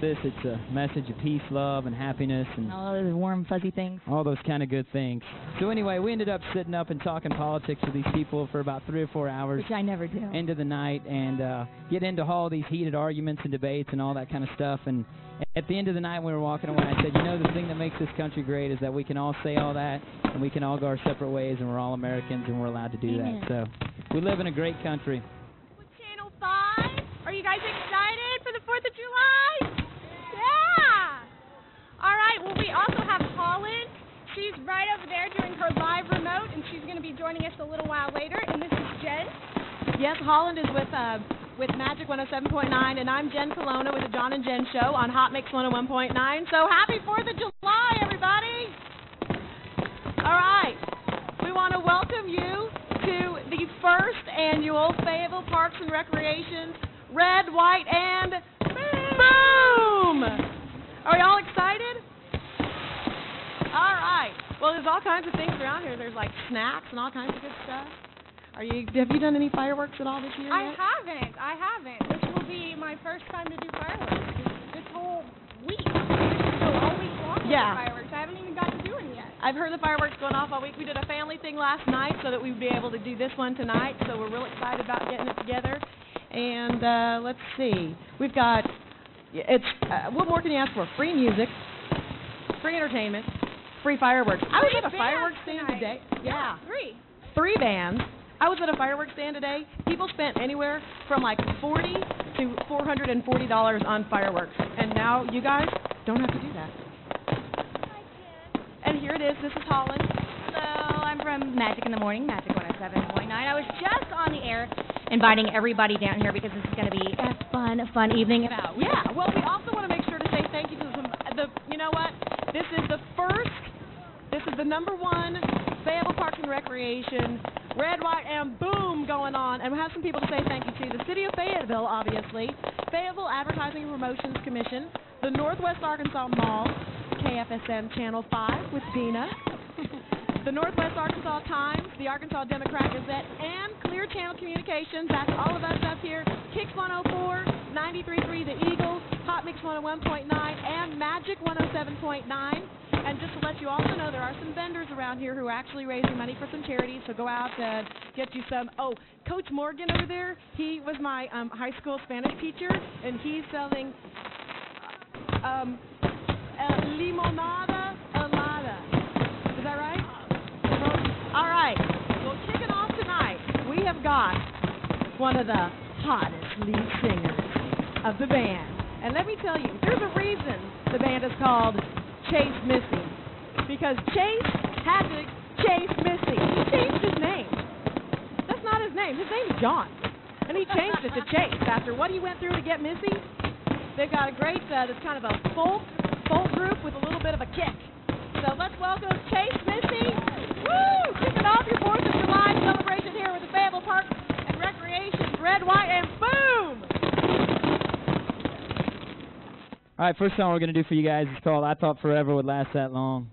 this. It's a message of peace, love, and happiness, and all those warm, fuzzy things. All those kind of good things. So anyway, we ended up sitting up and talking politics with these people for about 3 or 4 hours. Which I never do. Into the night, and get into all these heated arguments and debates and all that kind of stuff. And at the end of the night, when we were walking away, I said, you know, the thing that makes this country great is that we can all say all that, and we can all go our separate ways, and we're all Americans, and we're allowed to do Amen. that. So we live in a great country. Channel 5, are you guys excited for the 4th of July? Yeah! All right, well, we also have Holland. She's right over there doing her live remote, and she's going to be joining us a little while later. And this is Jen. Yes, Holland is with Magic 107.9, and I'm Jen Colonna with the John and Jen Show on Hot Mix 101.9. So happy 4th of July, everybody! All right, we want to welcome you to the first annual Fayetteville Parks and Recreation's Red, White, and Boom! Are we all excited? All right. Well, there's all kinds of things around here. There's like snacks and all kinds of good stuff. Have you done any fireworks at all this year yet? I haven't. This will be my first time to do fireworks this whole week. So all week long with fireworks. I haven't even gotten to do any yet. I've heard the fireworks going off all week. We did a family thing last night so that we'd be able to do this one tonight. So we're real excited about getting it together. And let's see. We've got, what more can you ask for? Free music, free entertainment, free fireworks. I was at a fireworks stand today. Yeah. 3 bands. I was at a fireworks stand today. People spent anywhere from like $40 to $440 on fireworks. And now you guys don't have to do that. And here it is. This is Holland. Hello, I'm from Magic in the Morning, Magic 107.9. I was just on the air inviting everybody down here because this is going to be a fun evening. Yeah, well, we also want to make sure to say thank you to you know what? This is the #1 Fayetteville Parks and Recreation, Red, White, and Boom going on. And we have some people to say thank you to. The City of Fayetteville, obviously, Fayetteville Advertising and Promotions Commission, the Northwest Arkansas Mall, KFSM Channel 5 with Dina, the Northwest Arkansas Times, the Arkansas Democrat Gazette, and Clear Channel Communications. That's all of us up here. Kicks 104, 93.3 The Eagle, Hot Mix 101.9, and Magic 107.9. And just to let you also know, there are some vendors around here who are actually raising money for some charities, so go out and get you some. Oh, Coach Morgan over there, he was my high school Spanish teacher, and he's selling limonada helada. Is that right? All right. Well, kicking off tonight, we have got one of the hottest lead singers of the band. And let me tell you, there's a reason the band is called Chase Missy. Because Chase had to chase Missy. He changed his name. That's not his name. His name's John. And he changed it to Chase after what he went through to get Missy. They've got a great, that's kind of a folk group with a little bit of a kick. So let's welcome Chase Missy. Woo! Kicking off your 4th of July celebration here with the Fayetteville Parks and Recreation, Red, White, and Boom! All right, first song we're going to do for you guys is called I Thought Forever Would Last That Long.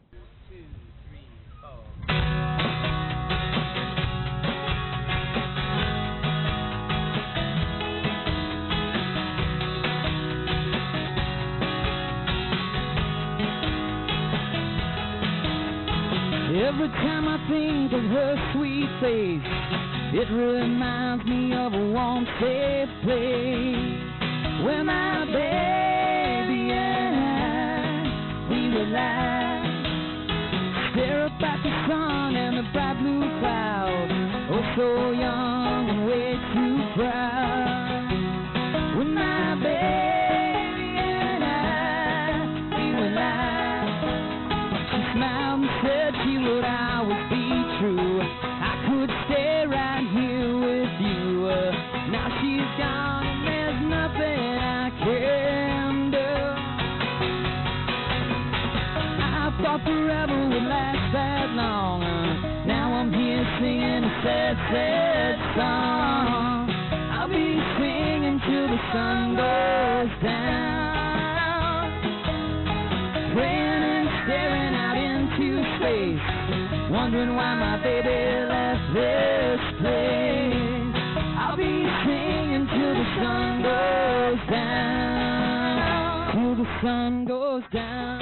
Every time I think of her sweet face, it reminds me of a warm, safe place where my baby and I, we would lie, stare up at the sun and the bright blue cloud, oh so young and way too proud. With my baby and I, we would lie. She smiled and said she would always be true. I could stay right here with you. Now she's gone and there's nothing I can do. I thought forever would last that long. Now I'm here singing a sad, sad song. I'll be singing till the sun goes down, praying and staring out into space, wondering why my baby left this place. I'll be singing till the sun goes down, till sun goes down.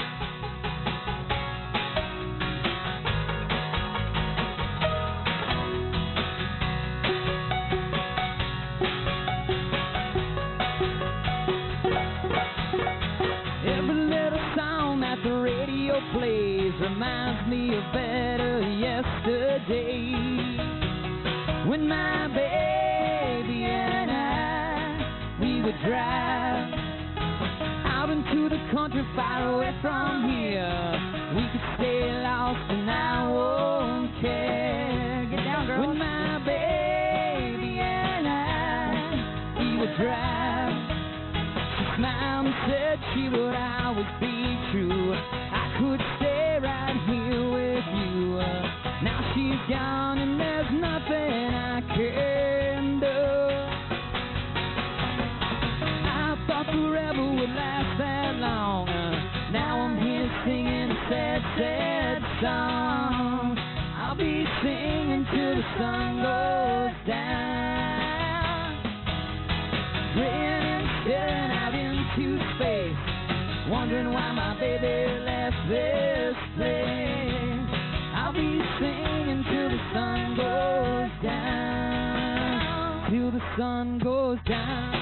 Every little song that the radio plays reminds me of better yesterday, when my baby and we would drive out into the country far away from here. We could stay lost and I won't care. Get down, girl. When my baby and we would drive, she smiled and said she would always be true. I could stay right here with you. Now she's gone and there's nothing I can do. Forever would last that long. Now I'm here singing a sad, sad song. I'll be singing till the sun goes down, grinning, staring out into space, wondering why my baby left this place. I'll be singing till the sun goes down, till the sun goes down.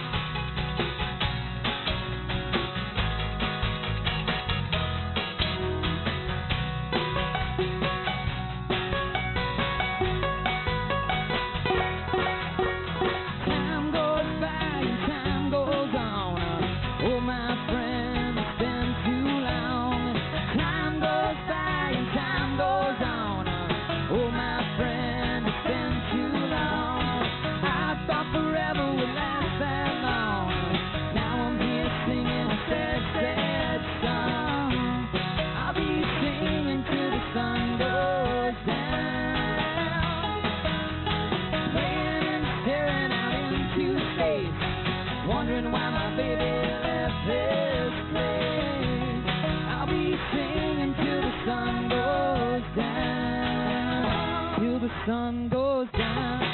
Wondering why my baby left this place. I'll be singing till the sun goes down, till the sun goes down.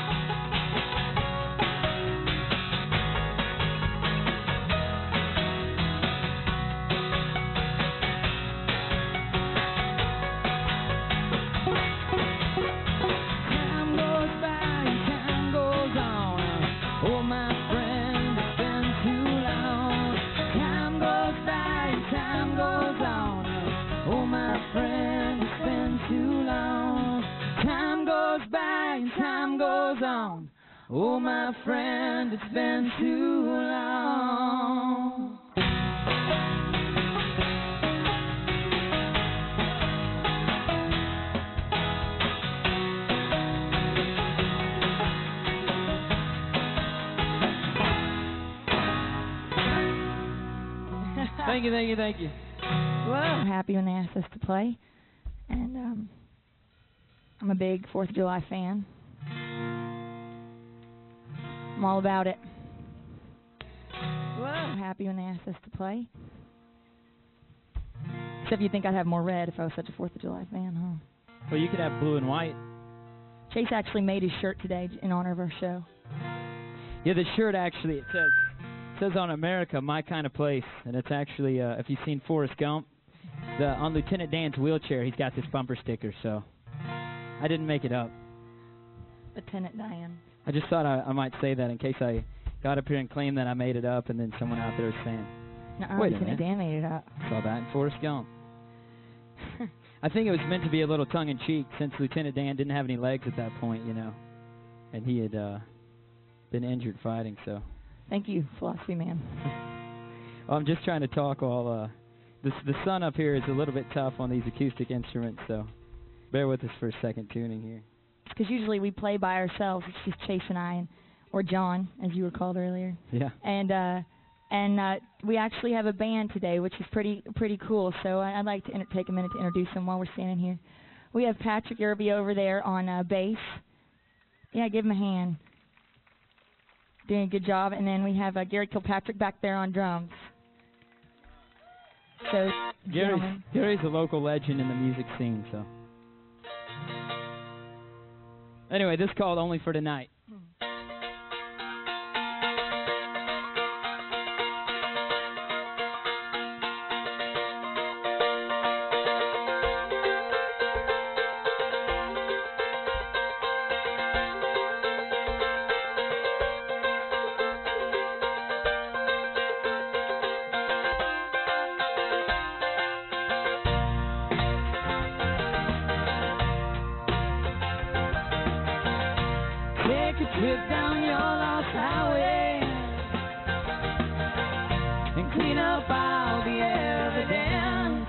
Time goes by and time goes on. Oh, my friend, it's been too long. Time goes by and time goes on. Oh, my friend, it's been too long. Time goes by and time goes on. Oh, my friend, it's been too long. Thank you, thank you, thank you. Well, I'm happy when they asked us to play, and I'm a big 4th of July fan. I'm all about it. Well, I'm happy when they asked us to play. Except you think I'd have more red if I was such a 4th of July fan, huh? Well, you could have blue and white. Chase actually made his shirt today in honor of our show. Yeah, the shirt actually, it says on America, my kind of place. And it's actually, if you've seen Forrest Gump, on Lieutenant Dan's wheelchair, he's got this bumper sticker, so I didn't make it up. Lieutenant Dan. I just thought I might say that in case I got up here and claimed that I made it up, and then someone out there was saying, wait a Lieutenant minute. Dan made it up. Saw that in Forrest Gump. I think it was meant to be a little tongue-in-cheek, since Lieutenant Dan didn't have any legs at that point, you know, and he had been injured fighting, so. Thank you, philosophy man. Well, I'm just trying to talk while the sun up here is a little bit tough on these acoustic instruments, so bear with us for a second tuning here. Because usually we play by ourselves. It's just Chase and I, or John, as you were called earlier. Yeah. And we actually have a band today, which is pretty cool. So I'd like to take a minute to introduce them while we're standing here. We have Patrick Irby over there on bass. Yeah, give him a hand. Doing a good job. And then we have Gary Kilpatrick back there on drums. So, Gary's a local legend in the music scene, so. Anyway, this is called Only for Tonight. down your lost highway and clean up all the evidence.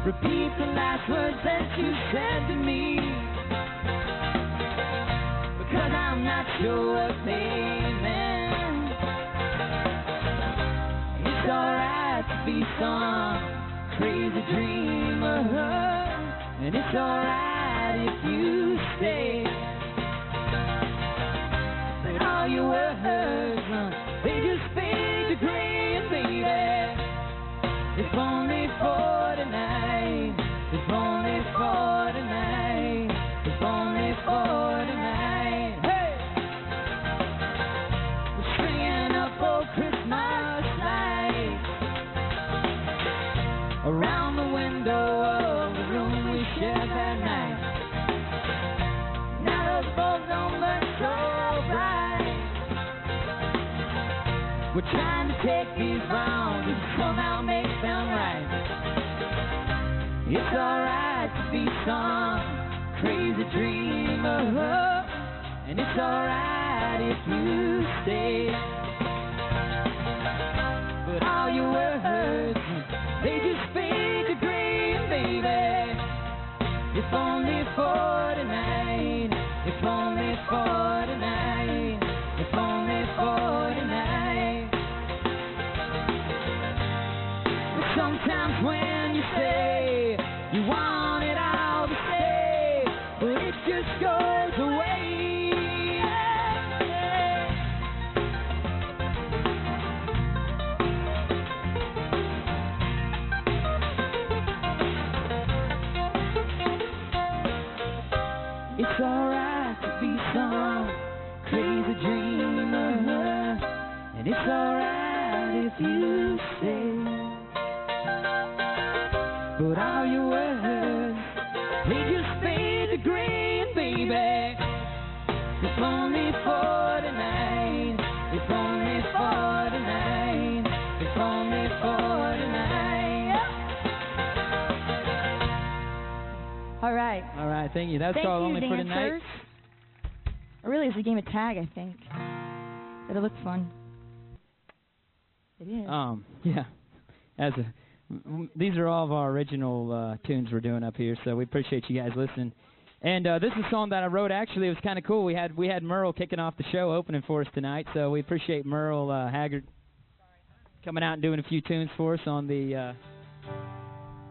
Repeat the last words that you said to me, because I'm not sure what they meant. It's alright to be some crazy dreamer, and it's alright if you stay. But all your words, they just fade to gray, and baby, if only for tonight, if only for tonight, if only for tonight. Hey! We're stringing up old Christmas lights around the window of the room we shared that night. Now those bulbs don't burn so bright. We're trying to take these wrongs and somehow make them right. It's alright to be some crazy dreamer, and it's alright if you stay. But all your words, they just fade to gray, baby. If only for tonight, if only for tonight, if only for tonight. But sometimes when you say you want it all to stay, but it just goes away. It's alright to be some crazy dreamer, and it's alright if you stay. But all your words, they just fade to gray, baby. If only for tonight, if only for tonight, if only for tonight. All right. All right, thank you. That's Thank called you, Only for Tonight. dancers. Or really, it's a game of tag, I think. But it looks fun. It is. Yeah. These are all of our original tunes we're doing up here, so we appreciate you guys listening. And this is a song that I wrote. Actually, it was kind of cool. We had Merle kicking off the show, opening for us tonight, so we appreciate Merle Haggard coming out and doing a few tunes for us on the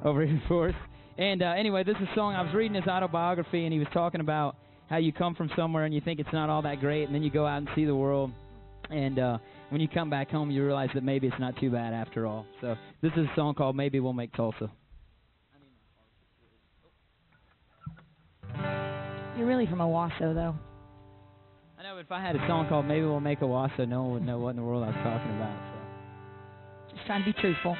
over here for us. And anyway, this is a song. I was reading his autobiography, and he was talking about how you come from somewhere and you think it's not all that great, and then you go out and see the world, and when you come back home, you realize that maybe it's not too bad after all. So this is a song called Maybe We'll Make Tulsa. You're really from Owasso, though. I know, but if I had a song called Maybe We'll Make Owasso, no one would know what in the world I was talking about. So. Just trying to be truthful.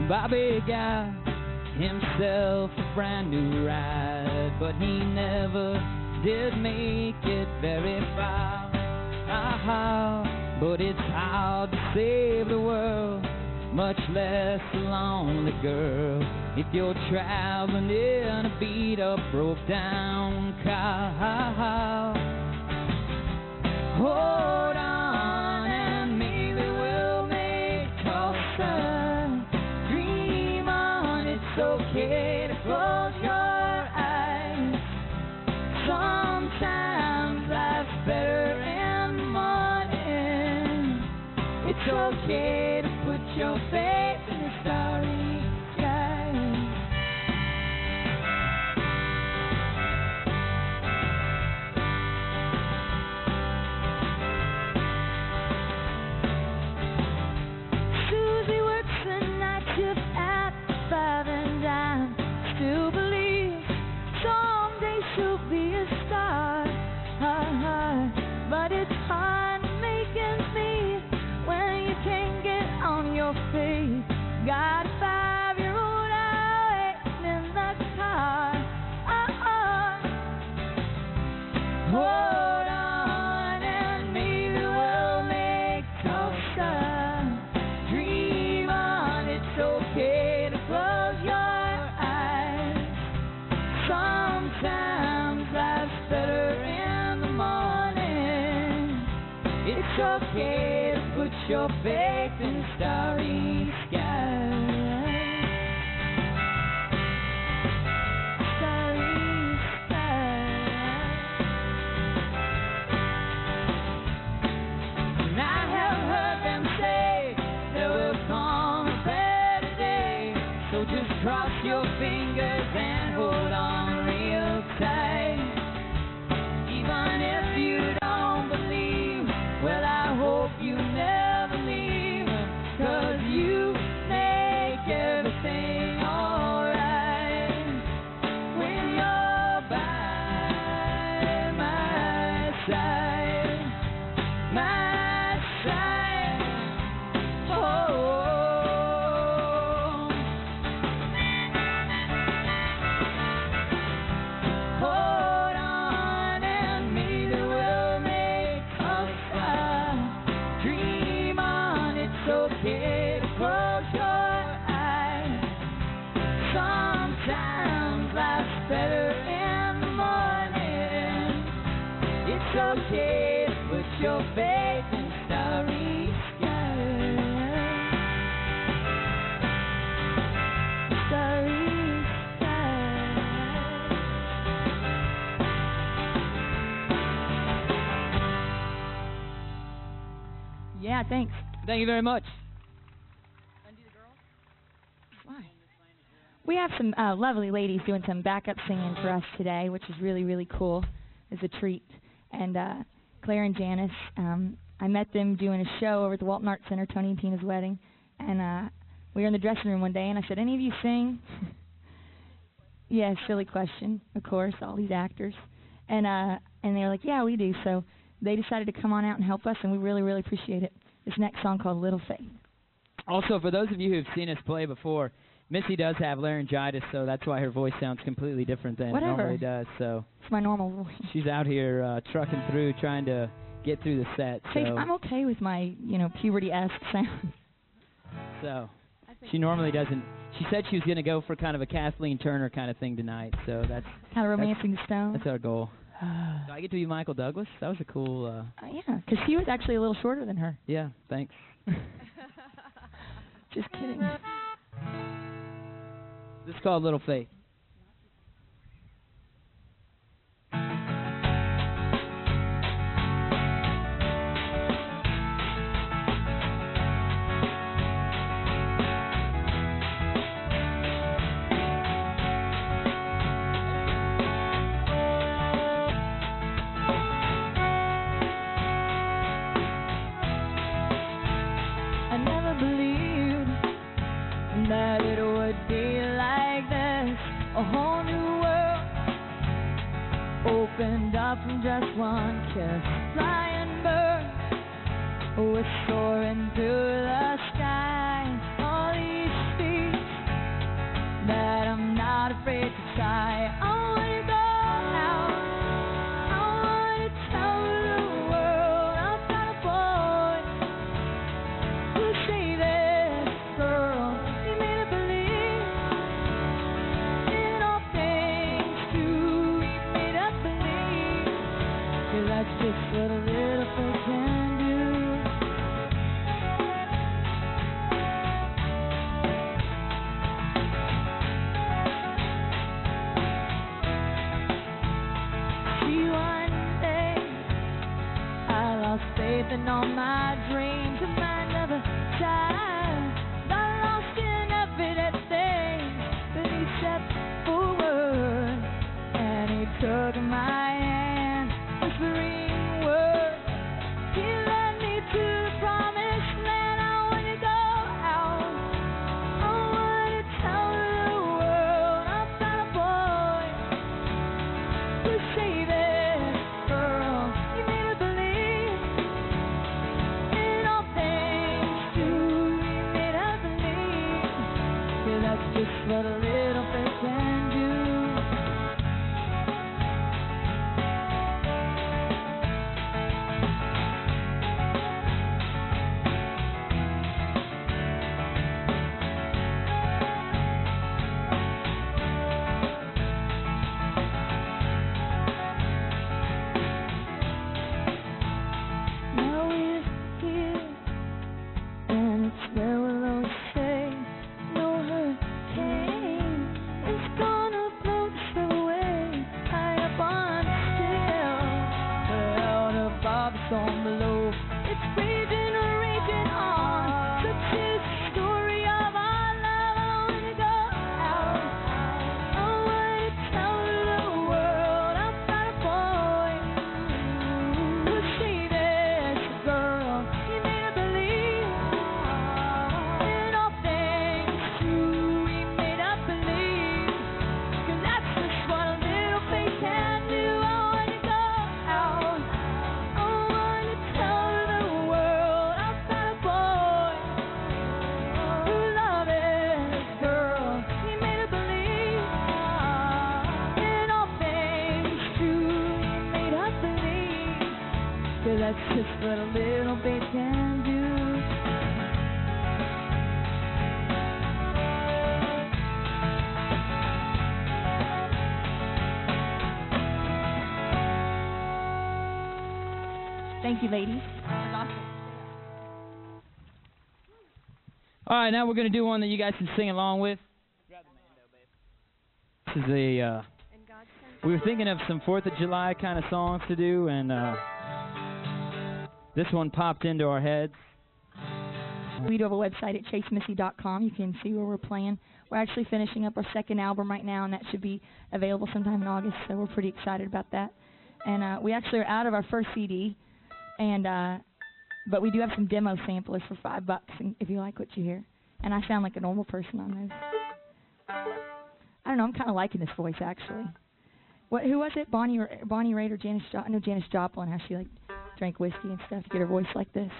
Bobby got himself a brand new ride, but he never did make it very far. But it's hard to save the world, much less a lonely girl, if you're traveling in a beat-up, broke-down car. Hold on, and maybe we'll make Tulsa. It's okay to close your eyes. Sometimes life's better in the morning. It's okay to put your faith in the starry sky. Susie works the night shift at 5 and dime. Still believe someday she'll be a star. But it's hard to make ends meet when you can't get on your face. Sometimes life's better in the morning. It's okay to put your faith in the starry sky. Starry sky. And I have heard them say there will come a better day. So just cross your fingers and hold on real tight. Even if you don't believe, well, I hope you never leave, 'cause you make everything alright when you're by my side, my side. Oh. Hold on and maybe we'll make a start. Dream on, it's okay to close your eyes. Sometimes life's better in the morning. It's okay to put your faith in starry skies. Starry skies. Yeah, thanks. Thank you very much. Why? We have some lovely ladies doing some backup singing for us today, which is really, really cool. It's a treat. And Claire and Janice, I met them doing a show over at the Walton Arts Center, Tony and Tina's wedding. And we were in the dressing room one day, and I said, "Any of you sing?" Yeah, silly question, of course, all these actors. And they were like, "Yeah, we do." So they decided to come on out and help us, and we really, really appreciate it. This next song called Little Faith. Also, for those of you who've seen us play before, Missy does have laryngitis, so that's why her voice sounds completely different than Whatever. it normally does. So It's my normal voice. she's out here trucking through, trying to get through the set. Hey, So, I'm okay with my, puberty-esque sound. so she normally doesn't. She said she was going to go for kind of a Kathleen Turner kind of thing tonight. So that's Kind of romancing the stone. that's our goal. Do I get to be Michael Douglas? That was a cool. Yeah, because he was actually a little shorter than her. Yeah, thanks. Just kidding. This is called Little Faith. I never believed that it would be like this. A whole new world opened up from just one kiss. Flying birds were soaring through the sky. All these feet that I'm not afraid to try. I wanna go out. I wanna tell the world I've got a boy who say this girl. He made me believe in all things too. He made us believe, 'cause that's just what a little faith can do. See, one day I lost faith in all my dreams, and I never tried. I lost in everything, but he stepped forward and he took my hand, whispering words. He led me to the promised land. I wanna go out. I wanna tell the world I've got a boy who saved this girl. He made me believe in all storm below. It's raging, raging on. Such is the story of our love. I wanna go out. I wanna tell the world about a boy who saved us, girl. He made us believe in all things true. He made us believe, 'cause that's just what a little faith can do. I wanna go out. I wanna tell the world about a boy who loved us, girl. He made us believe in all things true. He made us believe, 'cause that's just what a little faith can do. Thank you, ladies. All right, now we're going to do one that you guys can sing along with. This is a, we were thinking of some 4th of July kind of songs to do, and this one popped into our heads. We do have a website at chasemissy.com. You can see where we're playing. We're actually finishing up our 2nd album right now, and that should be available sometime in August, so we're pretty excited about that. And we actually are out of our first CD, and but we do have some demo samplers for $5 and if you like what you hear. And I sound like a normal person on those. I don't know, I'm kind of liking this voice, actually. Who was it? Bonnie Raitt or Janis Joplin? I know Janis Joplin, how she like drank whiskey and stuff to get her voice like this.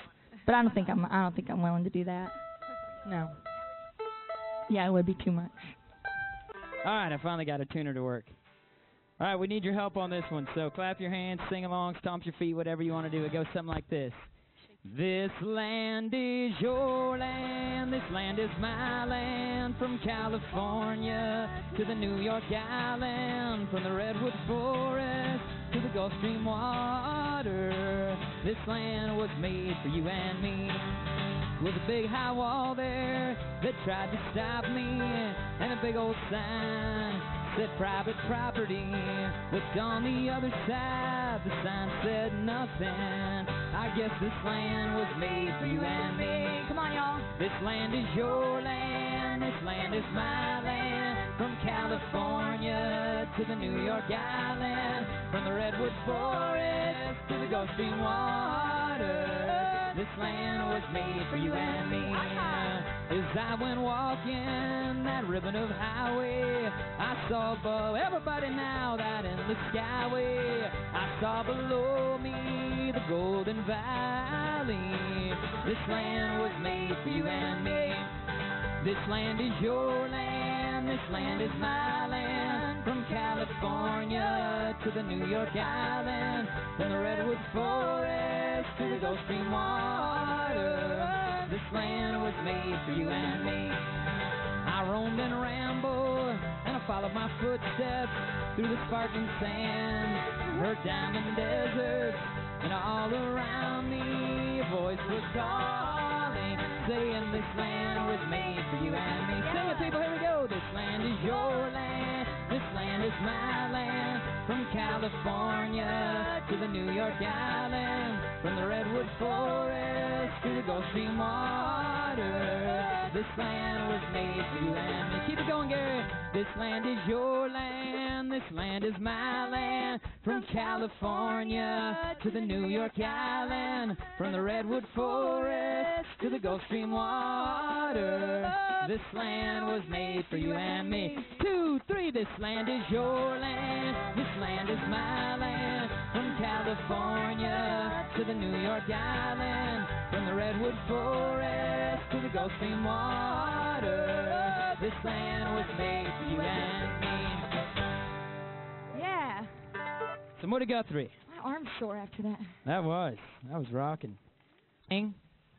But I don't think I'm willing to do that. No. Yeah, it would be too much. All right, I finally got a tuner to work. All right, we need your help on this one. So clap your hands, sing along, stomp your feet, whatever you want to do. It goes something like this. This land is your land, this land is my land, from California to the New York Island, from the Redwood Forest to the Gulf Stream water. This land was made for you and me. With a big high wall there that tried to stop me, and a big old sign said private property. Looked on the other side, the sign said nothing. I guess this land was made for you and me. Come on, y'all. This land is your land, this land is my land, from California to the New York Island, from the Redwood Forest to the Gulf Stream water. This land was made for you and me. As I went walking that ribbon of highway, I saw above everybody now that endless skyway. I saw below me the Golden Valley. This land was made for you and me. This land is your land, this land is my land, from California to the New York Island, from the Redwood Forest to the Gulf Stream water. This land was made for you and me. I roamed and rambled, and I followed my footsteps through the sparkling sand, heard diamond deserts, and all around me a voice was calling, saying this land was made for you and me. Sing it, people, here we go. This land is your land, this land is my land, from California to the New York Island, from the Redwood Forest to the Gulf Stream water. This land was made for you and me. Keep it going, Gary. This land is your land, this land is my land, from California to the New York Island, from the Redwood Forest to the Gulf Stream water. This land was made for you and me. 2, 3, this land is your land, this land is my land, from California to the New York Island, from the Redwood Forest to the Gulf Stream water. This land was made for you and me. Yeah. So what do Guthrie? My arm's sore after that. That was rocking. See,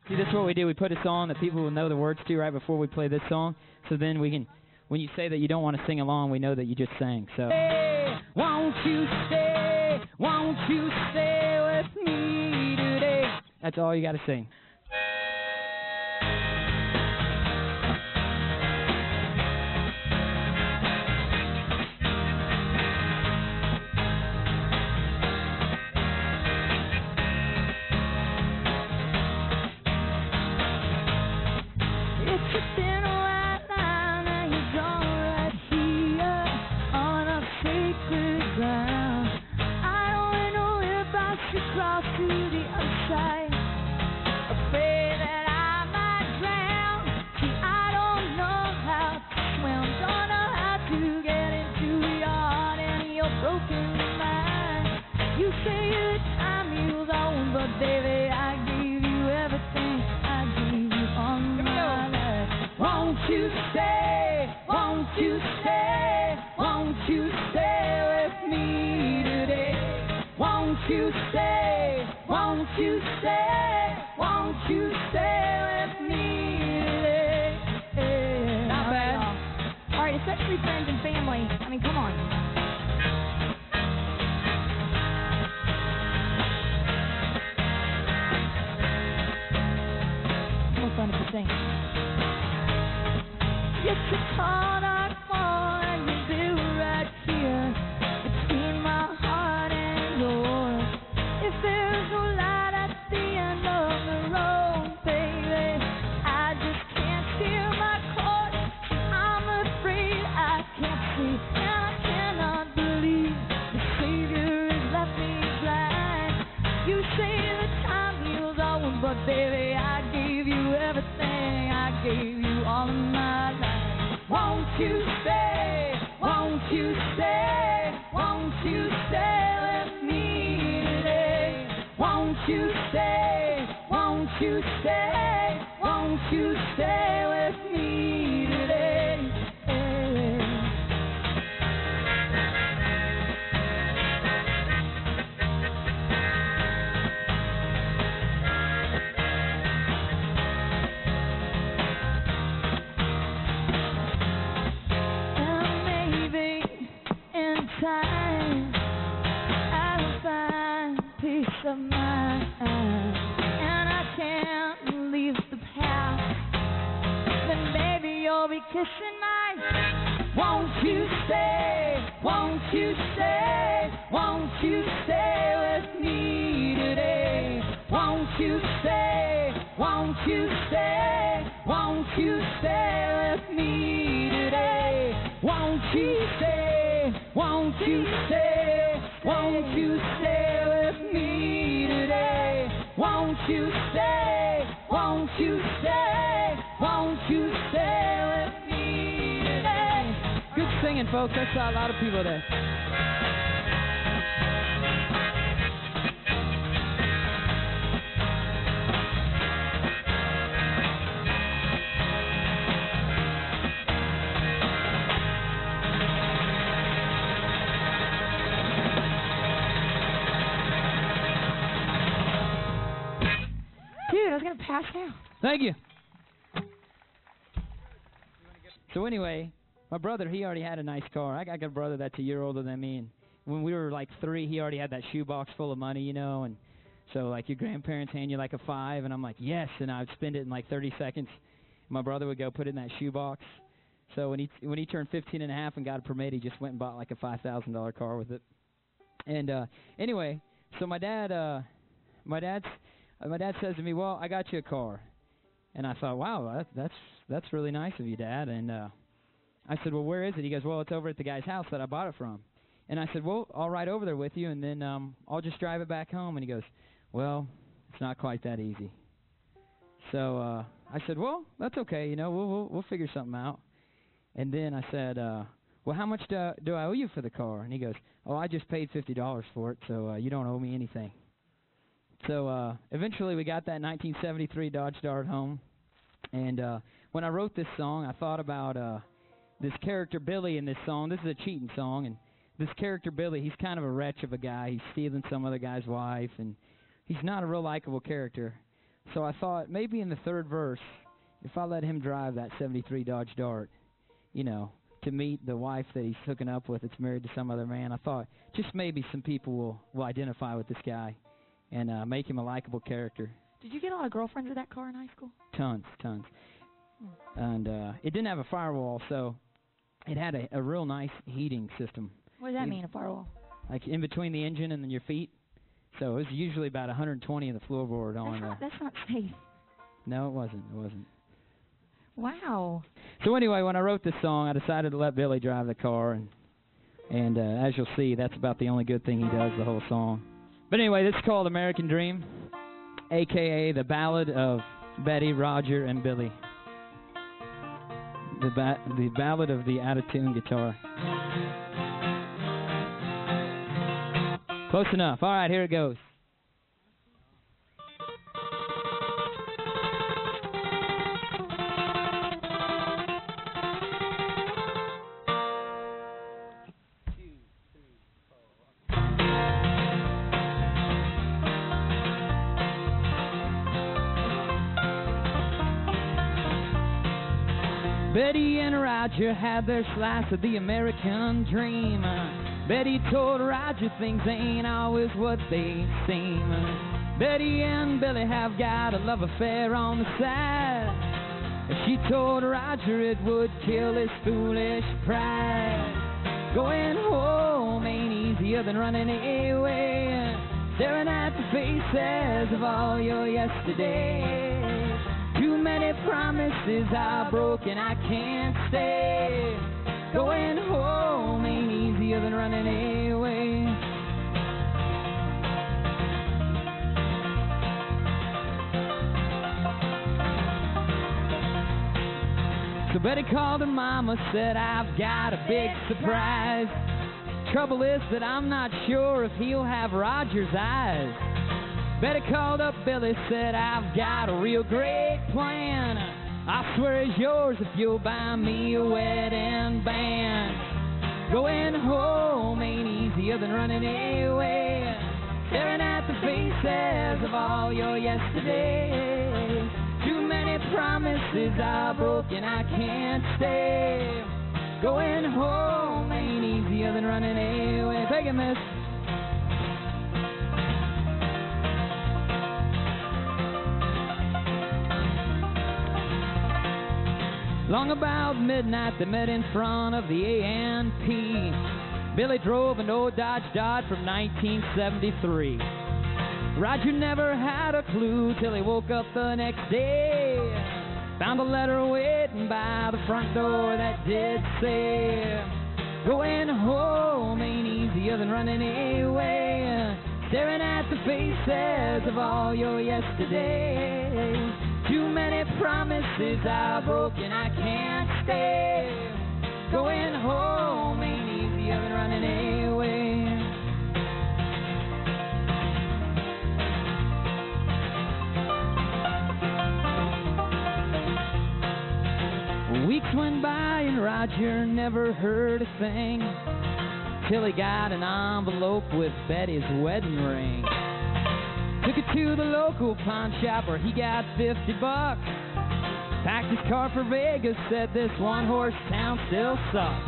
this is what we do. We put a song that people will know the words to right before we play this song. So then we can, when you say that you don't want to sing along, we know that you just sang. So. Hey, won't you stay with me today? That's all you got to sing. you stay? Won't you stay? Won't you stay with me today? Not bad. All right, especially friends and family. I mean, come on. It's more fun if you sing. It's a cold dark morning, and you right here between my heart and yours. If there's no light at the end of the road, baby, I just can't steer my course. I'm afraid I can't see, and I cannot believe the Savior has left me blind. You say that time heals all wounds, but baby, I gave you everything. I gave you all of my life. Won't you stay? Won't you stay? Won't you stay with me today? Won't you stay? Won't you stay? Won't you stay with me today? Time I'll find peace of mind, and I can't leave the past. Then baby, you'll be kissing my. Won't you stay? Won't you stay? Won't you stay with me today? Won't you stay? Won't you stay? Won't you stay with me today? Won't you stay? Won't you stay? Won't you stay with me today? Won't you stay? Won't you stay? Won't you stay with me today? Good singing, folks. I saw a lot of people there. Dude, I was going to pass out. Thank you. So anyway, my brother, he already had a nice car. I got a brother that's a year older than me, and when we were like 3, he already had that shoebox full of money, you know, and so like your grandparents hand you like a 5, and I'm like, yes, and I would spend it in like 30 seconds. My brother would go put it in that shoebox. So when he turned 15 and a half and got a permit, he just went and bought like a $5,000 car with it. And anyway, so my dad says to me, well, I got you a car. And I thought, wow, that's really nice of you, Dad. And I said, well, where is it? He goes, well, it's over at the guy's house that I bought it from. And I said, well, I'll ride over there with you, and then I'll just drive it back home. And he goes, well, it's not quite that easy. So I said, well, that's okay. You know, we'll figure something out. And then I said, well, how much do I owe you for the car? And he goes, oh, I just paid $50 for it, so you don't owe me anything. So eventually we got that 1973 Dodge Dart home. And when I wrote this song, I thought about this character Billy in this song. This is a cheating song, and this character Billy, he's kind of a wretch of a guy. He's stealing some other guy's wife, and he's not a real likable character. So I thought maybe in the third verse, if I let him drive that 73 Dodge Dart, you know, to meet the wife that he's hooking up with that's married to some other man, I thought just maybe some people will identify with this guy and make him a likable character. Did you get a lot of girlfriends with that car in high school? Tons. And it didn't have a firewall, so it had a real nice heating system. What does that mean, a firewall? Like in between the engine and then your feet. So it was usually about 120 in the floorboard on there. That's not safe. No, it wasn't. Wow. So anyway, when I wrote this song, I decided to let Billy drive the car, and as you'll see, that's about the only good thing he does the whole song. But anyway, this is called American Dream, a.k.a. the Ballad of Betty, Roger, and Billy. The Ballad of the out-of-tune guitar. Close enough. All right, here it goes. Betty and Roger had their slice of the American dream. Betty told Roger things ain't always what they seem. Betty and Billy have got a love affair on the side. She told Roger it would kill his foolish pride. Going home ain't easier than running away, staring at the faces of all your yesterdays. Too many promises are broken, I can't stay. Going home ain't easier than running away. So Betty called her mama, said, I've got a big surprise. Trouble is that I'm not sure if he'll have Roger's eyes. Betty called up Billy, said, I've got a real great plan. I swear it's yours if you'll buy me a wedding band. Going home ain't easier than running away, staring at the faces of all your yesterdays. Too many promises are broken, I can't stay. Going home ain't easier than running away. Take it, miss. Long about midnight, they met in front of the A&P. Billy drove an old Dodge Dodge from 1973. Roger never had a clue till he woke up the next day. Found a letter waiting by the front door that did say, going home ain't easier than running away, staring at the faces of all your yesterdays. Too many promises are broken, I can't stay. Going home ain't easier than running away. Weeks went by and Roger never heard a thing, till he got an envelope with Betty's wedding ring. Took it to the local pawn shop where he got $50. Packed his car for Vegas, said this one-horse town still sucks.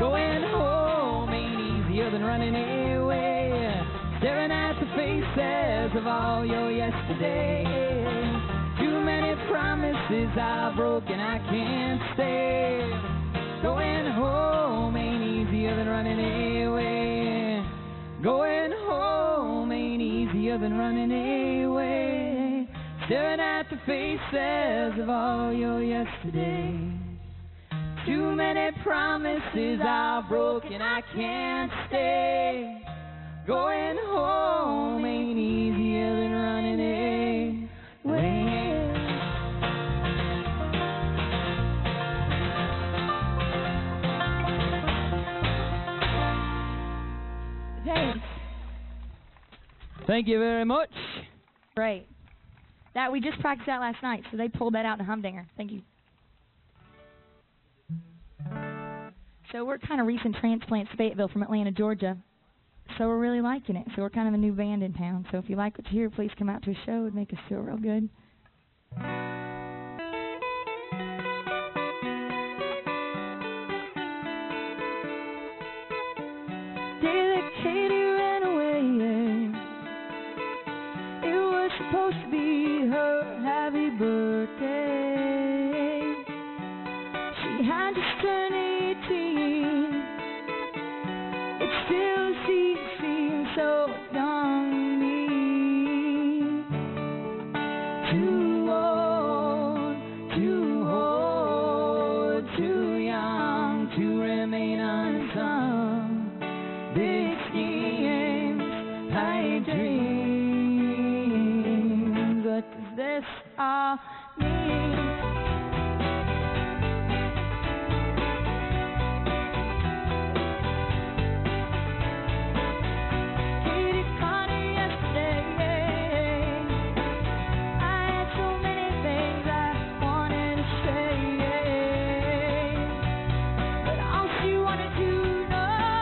Going home ain't easier than running away, staring at the faces of all your yesterdays. Too many promises are broken, I can't stay. Going home ain't easier than running away. Going home ain't easier than running away, staring at the faces of all your yesterdays. Too many promises are broken, I can't stay. Going home ain't easier than running away. Thanks. Thank you very much. Great. That we just practiced that last night, so they pulled that out in Humdinger. Thank you. So we're kind of recent transplants to Fayetteville from Atlanta, Georgia. So we're really liking it. So we're kind of a new band in town. So if you like what you hear, please come out to a show. It'd make us feel real good. Day that Katie ran away, it was supposed to be her happy birthday. She had just turned 18. It still seems so young to me. Too old, too old, too young to remain unsung. Big schemes, high dreams. What does this all mean? Katie caught her yesterday. I had so many things I wanted to say, but all she wanted to know,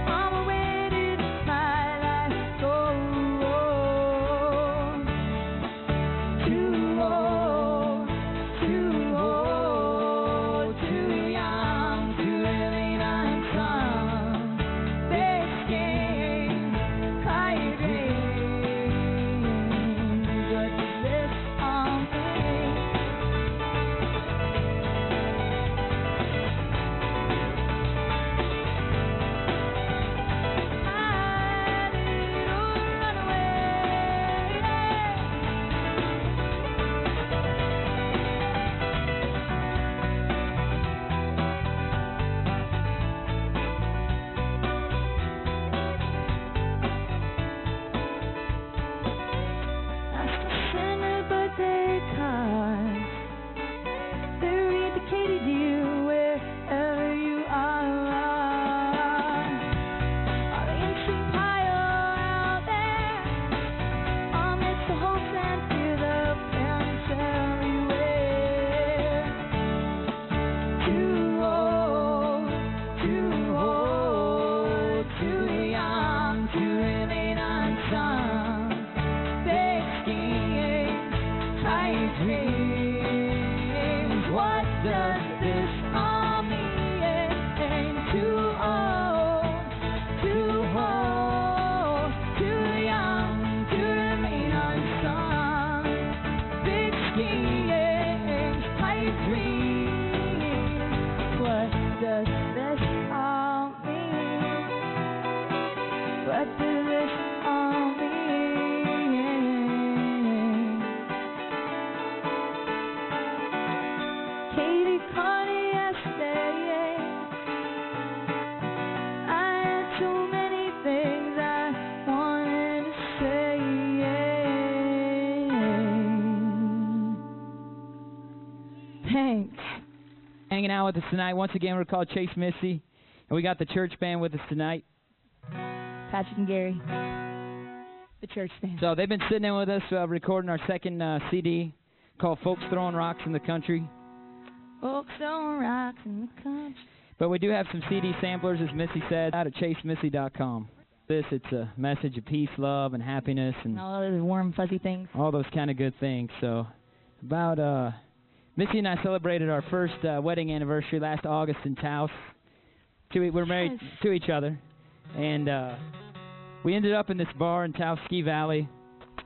Mama, where did my life go? hanging out with us tonight. Once again, we're called Chase Missy, and we got the church band with us tonight. Patrick and Gary, the church band. So they've been sitting in with us recording our second CD called Folks Throwing Rocks in the Country. Folks throwing rocks in the country. But we do have some CD samplers, as Missy said, out at chasemissy.com. It's a message of peace, love, and happiness, and all those warm, fuzzy things. All those kind of good things. So, Missy and I celebrated our first wedding anniversary last August in Taos. We're married to each other, and we ended up in this bar in Taos Ski Valley,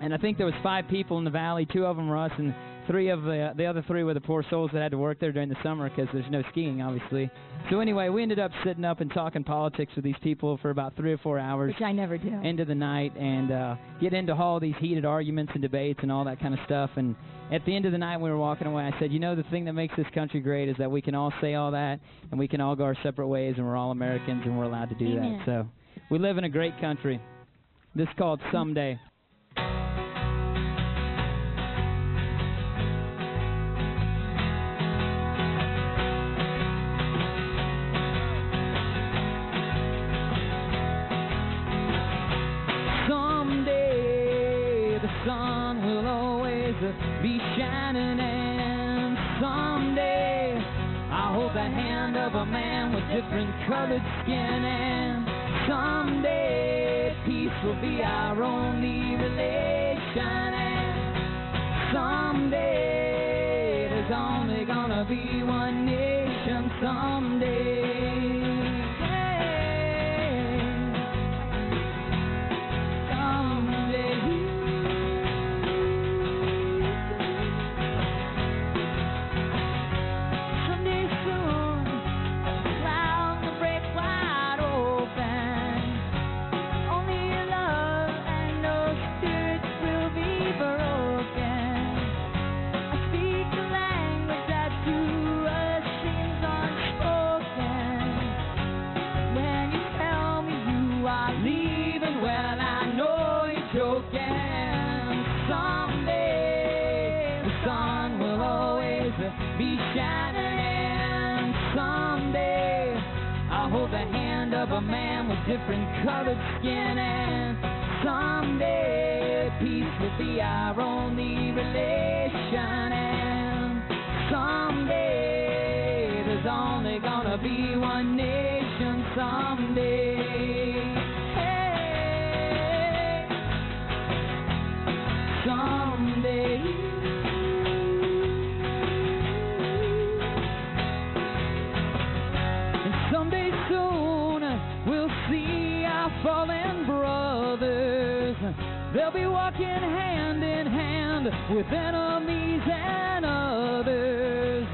and I think there was 5 people in the valley. 2 of them were us, and 3 of the other 3 were the poor souls that had to work there during the summer because there's no skiing, obviously. So anyway, we ended up sitting up and talking politics with these people for about 3 or 4 hours. Which I never do. Into the night, and get into all these heated arguments and debates and all that kind of stuff. And at the end of the night, when we were walking away, I said, you know, the thing that makes this country great is that we can all say all that, and we can all go our separate ways, and we're all Americans, and we're allowed to do Amen. that. So we live in a great country. This is called Someday. Be shining, and someday I hold the hand of a man with different colored skin, and someday peace will be our only relation, and someday there's only gonna be one nation someday. Of a man with different colored skin, and someday peace will be our only relation, and someday there's only gonna be one nation someday. Hey, someday. And someday soon we'll see our fallen brothers. They'll be walking hand in hand with enemies and others.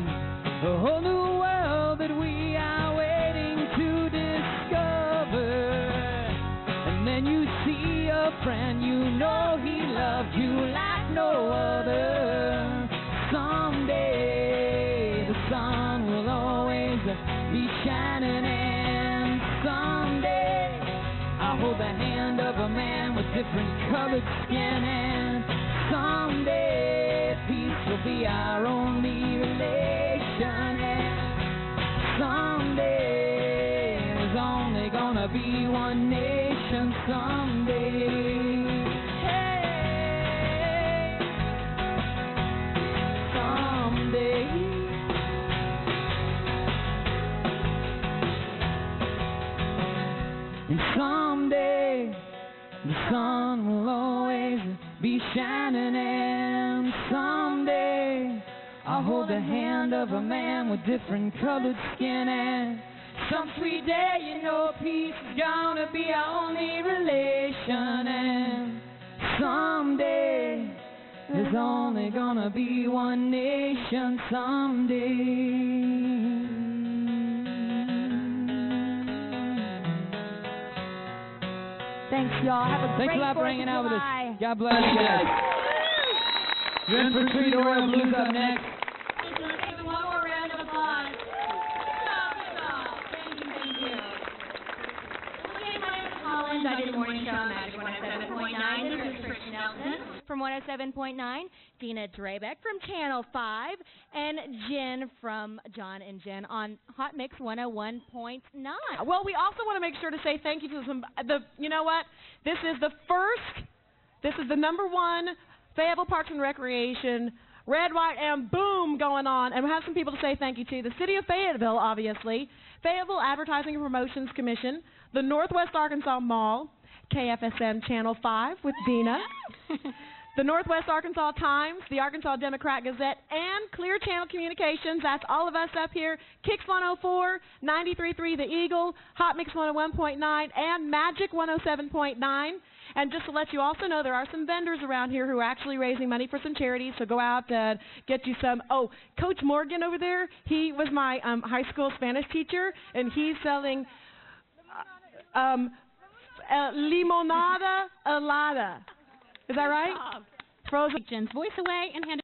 A whole new world that we are waiting to discover. And then you see a friend, you know he loved you like no other. Someday the sun will always be shining, and someday I'll hold the hand of a man with different colored skin, and someday peace will be our only relation, and someday there's only gonna be one nation someday. Hey, someday. And someday the sun will always be shining, and someday I'll hold the hand of a man with different colored skin, and some sweet day, you know, peace is gonna be our only relation, and someday there's only gonna be one nation someday. Thanks, y'all. Have a great Thanks a lot for 4th of hanging out with us. July. God bless you guys. You're in for Sweet Royal Blues up next. Let's give them one more round of applause. Good job, good job. Thank you, thank you. Well, again, my name is Collins. I did the morning show on Magic 107.9. This is Christian Nelson. from 107.9, Dina Drebeck from Channel 5, and Jen from John and Jen on Hot Mix 101.9. Well, we also want to make sure to say thank you to you know what? This is the number one Fayetteville Parks and Recreation red, white, and boom going on, and we have some people to say thank you to. The City of Fayetteville, obviously, Fayetteville Advertising and Promotions Commission, the Northwest Arkansas Mall, KFSM Channel 5 with Dina, the Northwest Arkansas Times, the Arkansas Democrat Gazette, and Clear Channel Communications. That's all of us up here. Kicks 104, 93.3 The Eagle, Hot Mix 101.9, and Magic 107.9. And just to let you also know, there are some vendors around here who are actually raising money for some charities, so go out and get you some. Oh, Coach Morgan over there, he was my high school Spanish teacher, and he's selling limonada helada. Is that right? Frozen. Jen's voice away and hand it